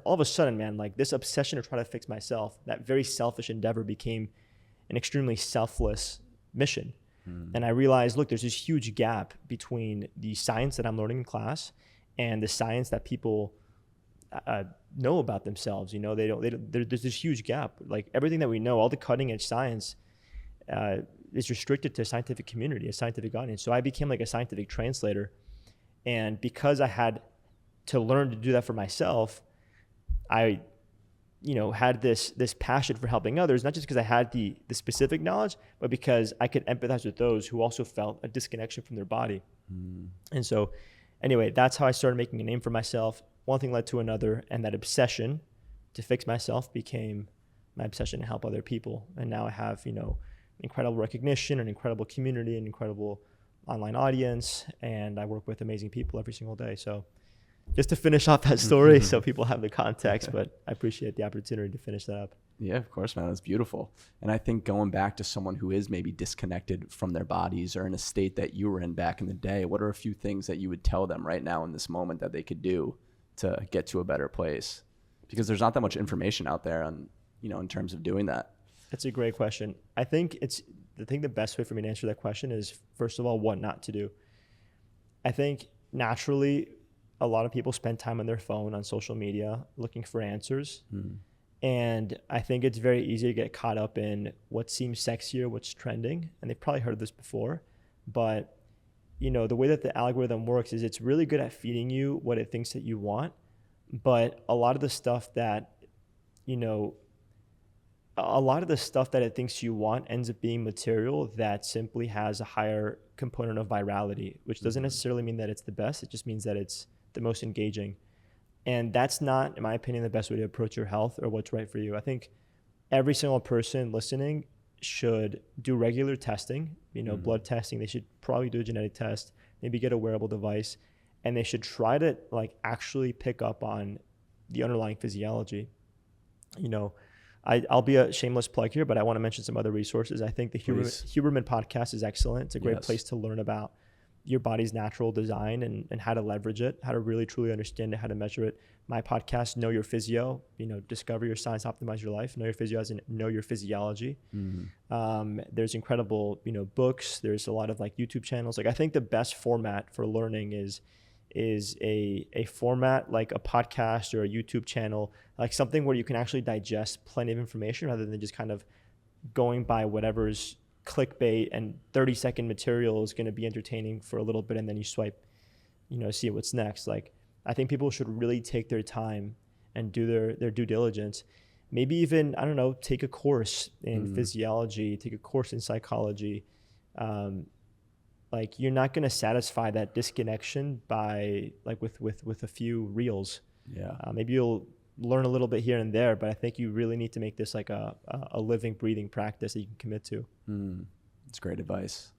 all of a sudden, man, like this obsession to try to fix myself, that very selfish endeavor became an extremely selfless mission. And I realized, look, there's this huge gap between the science that I'm learning in class and the science that people know about themselves. You know, there's this huge gap. Like everything that we know, all the cutting edge science is restricted to a scientific community, a scientific audience. So I became like a scientific translator. And because I had to learn to do that for myself, I had this passion for helping others, not just because I had the specific knowledge, but because I could empathize with those who also felt a disconnection from their body. And so anyway, that's how I started making a name for myself. One thing led to another, and that obsession to fix myself became my obsession to help other people. And now I have, incredible recognition, an incredible community, an incredible online audience, and I work with amazing people every single day. So just to finish off that story so people have the context, but I appreciate the opportunity to finish that up. Yeah, of course, man. That's beautiful. And I think going back to someone who is maybe disconnected from their bodies or in a state that you were in back in the day, what are a few things that you would tell them right now in this moment that they could do to get to a better place? Because there's not that much information out there on, in terms of doing that. That's a great question. I think the best way for me to answer that question is, first of all, what not to do. I think naturally, a lot of people spend time on their phone, on social media, looking for answers. And I think it's very easy to get caught up in what seems sexier, what's trending. And they've probably heard this before. But, the way that the algorithm works is it's really good at feeding you what it thinks that you want. But a lot of the stuff that, it thinks you want ends up being material that simply has a higher component of virality, which doesn't necessarily mean that it's the best. It just means that it's the most engaging. And that's not, in my opinion, the best way to approach your health or what's right for you. I think every single person listening should do regular testing, blood testing. They should probably do a genetic test, maybe get a wearable device, and they should try to actually pick up on the underlying physiology. I'll be a shameless plug here, but I want to mention some other resources. I think the Huberman podcast is excellent. It's a great place to learn about your body's natural design and how to leverage it, how to really truly understand it, how to measure it. My podcast, Know Your Physio, discover your science, optimize your life. Know Your Physio as in know your physiology. There's incredible, books. There's a lot of YouTube channels. I think the best format for learning is a format like a podcast or a YouTube channel, like something where you can actually digest plenty of information rather than just kind of going by whatever's clickbait and 30-second material is going to be entertaining for a little bit and then you swipe, see what's next. I think people should really take their time and do their due diligence. Maybe even, take a course in physiology, take a course in psychology. You're not going to satisfy that disconnection by with a few reels. Maybe you'll learn a little bit here and there, but I think you really need to make this like a living, breathing practice that you can commit to. That's great advice.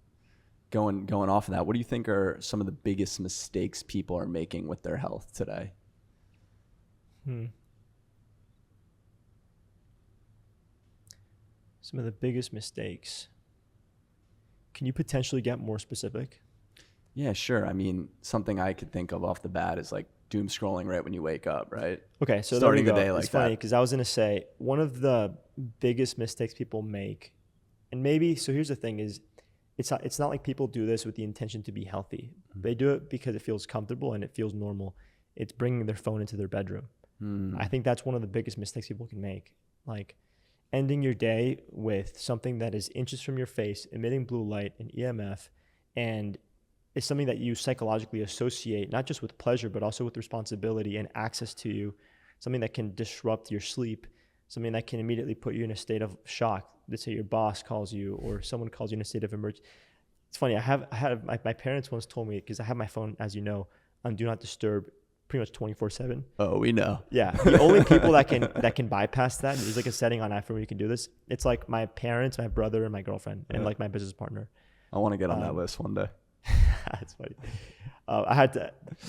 Going off of that, what do you think are some of the biggest mistakes people are making with their health today? Some of the biggest mistakes. Can you potentially get more specific? Yeah, sure. I mean, something I could think of off the bat is doom scrolling right when you wake up, right? Okay, so starting the day it's funny because I was going to say one of the biggest mistakes people make, and maybe, so here's the thing is, it's not like people do this with the intention to be healthy. They do it because it feels comfortable and it feels normal. It's bringing their phone into their bedroom. I think that's one of the biggest mistakes people can make. Ending your day with something that is inches from your face, emitting blue light and EMF, and it's something that you psychologically associate, not just with pleasure, but also with responsibility and access to you, something that can disrupt your sleep, something that can immediately put you in a state of shock. Let's say your boss calls you or someone calls you in a state of emergency. It's funny, my parents once told me, because I have my phone, as you know, on Do Not Disturb pretty much 24/7. Oh, we know. Yeah. The only people that can bypass that, there's a setting on iPhone where you can do this. It's my parents, my brother, and my girlfriend, and my business partner. I want to get on that list one day. That's funny.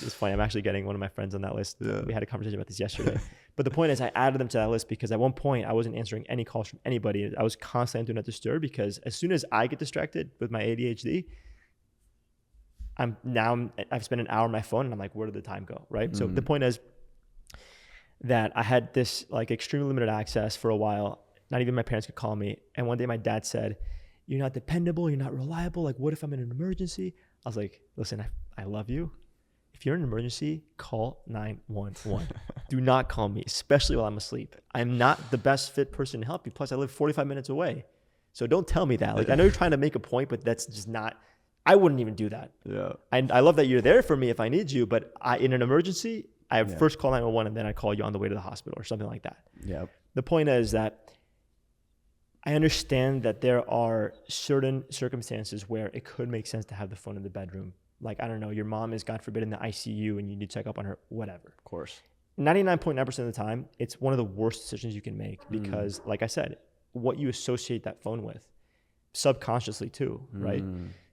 It's funny. I'm actually getting one of my friends on that list. Yeah. We had a conversation about this yesterday. But the point is, I added them to that list because at one point I wasn't answering any calls from anybody. I was constantly on Do Not Disturb because as soon as I get distracted with my ADHD, I've spent an hour on my phone and I'm like, where did the time go? Right. So the point is, that I had this like extremely limited access for a while. Not even my parents could call me. And one day my dad said, "You're not dependable. You're not reliable. Like, what if I'm in an emergency?" I was like, "Listen, I love you. If you're in an emergency, call 911. Do not call me, especially while I'm asleep. I'm not the best fit person to help you. Plus, I live 45 minutes away. So don't tell me that. Like, I know you're trying to make a point, but that's just not, I wouldn't even do that. Yeah. I love that you're there for me if I need you, but in an emergency, I first call 911 and then I call you on the way to the hospital or something like that." Yeah. The point is that I understand that there are certain circumstances where it could make sense to have the phone in the bedroom. Like, I don't know, your mom is, God forbid, in the ICU and you need to check up on her, whatever. Of course. 99.9% of the time, it's one of the worst decisions you can make because, like I said, what you associate that phone with, subconsciously too, right?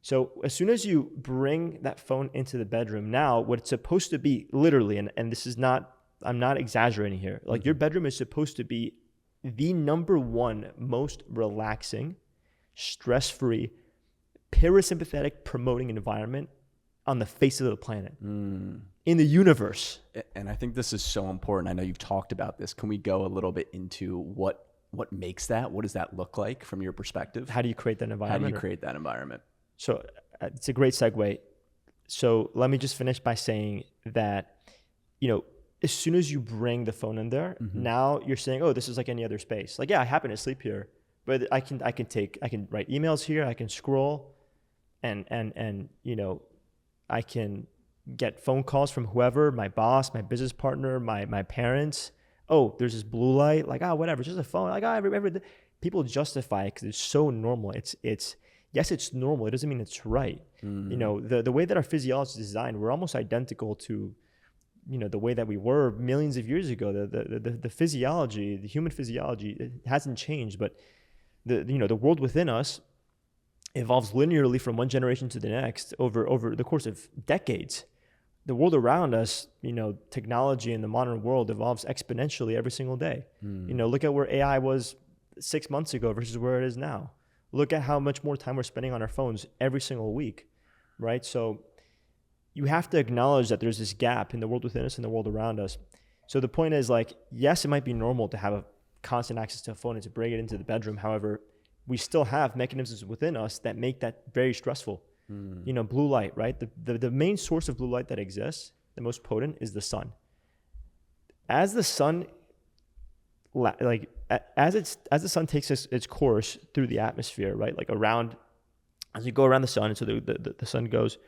So as soon as you bring that phone into the bedroom, now what it's supposed to be literally, and this is not, I'm not exaggerating here, like your bedroom is supposed to be the number one most relaxing, stress-free, parasympathetic promoting environment on the face of the planet, in the universe. And I think this is so important. I know you've talked about this. Can we go a little bit into what makes that? What does that look like from your perspective? How do you create that environment? How do you create that environment? So it's a great segue. So let me just finish by saying that, as soon as you bring the phone in there, now you're saying, "Oh, this is like any other space." Like, yeah, I happen to sleep here, but I can write emails here. I can scroll and I can get phone calls from whoever, my boss, my business partner, my parents. "Oh, there's this blue light." Like, whatever, it's just a phone. Like, every people justify it because it's so normal. It's yes, it's normal. It doesn't mean it's right. The way that our physiology is designed, we're almost identical to, the way that we were millions of years ago. The physiology, the human physiology, it hasn't changed, but the world within us evolves linearly from one generation to the next over the course of decades. The world around us, technology in the modern world evolves exponentially every single day. Look at where AI was 6 months ago versus where it is now. Look at how much more time we're spending on our phones every single week, right? So you have to acknowledge that there's this gap in the world within us and the world around us. So the point is, like, yes, it might be normal to have a constant access to a phone and to bring it into the bedroom. However, we still have mechanisms within us that make that very stressful. Blue light, right? The main source of blue light that exists, the most potent, is the sun. As the sun, as the sun takes its course through the atmosphere, right? Like around, as you go around the sun, and so the sun goes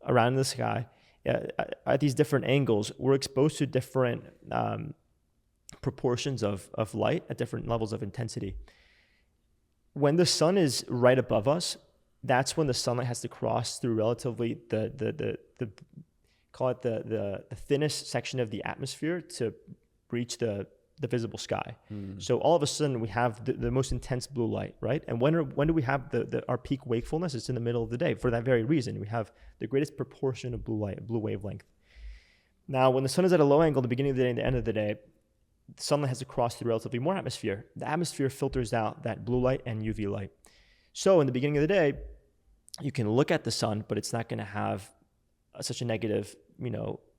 around in the sky, at these different angles, we're exposed to different proportions of light at different levels of intensity. When the sun is right above us, that's when the sunlight has to cross through relatively the thinnest section of the atmosphere to reach the visible sky. So all of a sudden we have the most intense blue light, right? And when do we have our peak wakefulness? It's in the middle of the day. For that very reason, we have the greatest proportion of blue light, blue wavelength. Now, when the sun is at a low angle, the beginning of the day and the end of the day, the sunlight has to cross through relatively more atmosphere. The atmosphere filters out that blue light and UV light. So in the beginning of the day, you can look at the sun, but it's not going to have such a negative,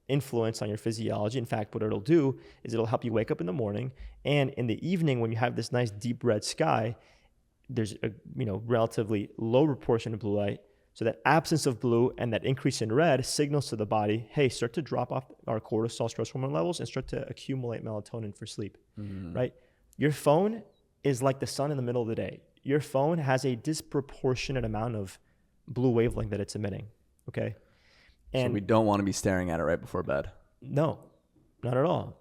influence on your physiology. In fact, what it'll do is it'll help you wake up in the morning, and in the evening, when you have this nice deep red sky, there's a relatively low proportion of blue light. So that absence of blue and that increase in red signals to the body, hey, start to drop off our cortisol, stress hormone levels, and start to accumulate melatonin for sleep, right? Your phone is like the sun in the middle of the day. Your phone has a disproportionate amount of blue wavelength that it's emitting, okay? And so we don't want to be staring at it right before bed. No, not at all.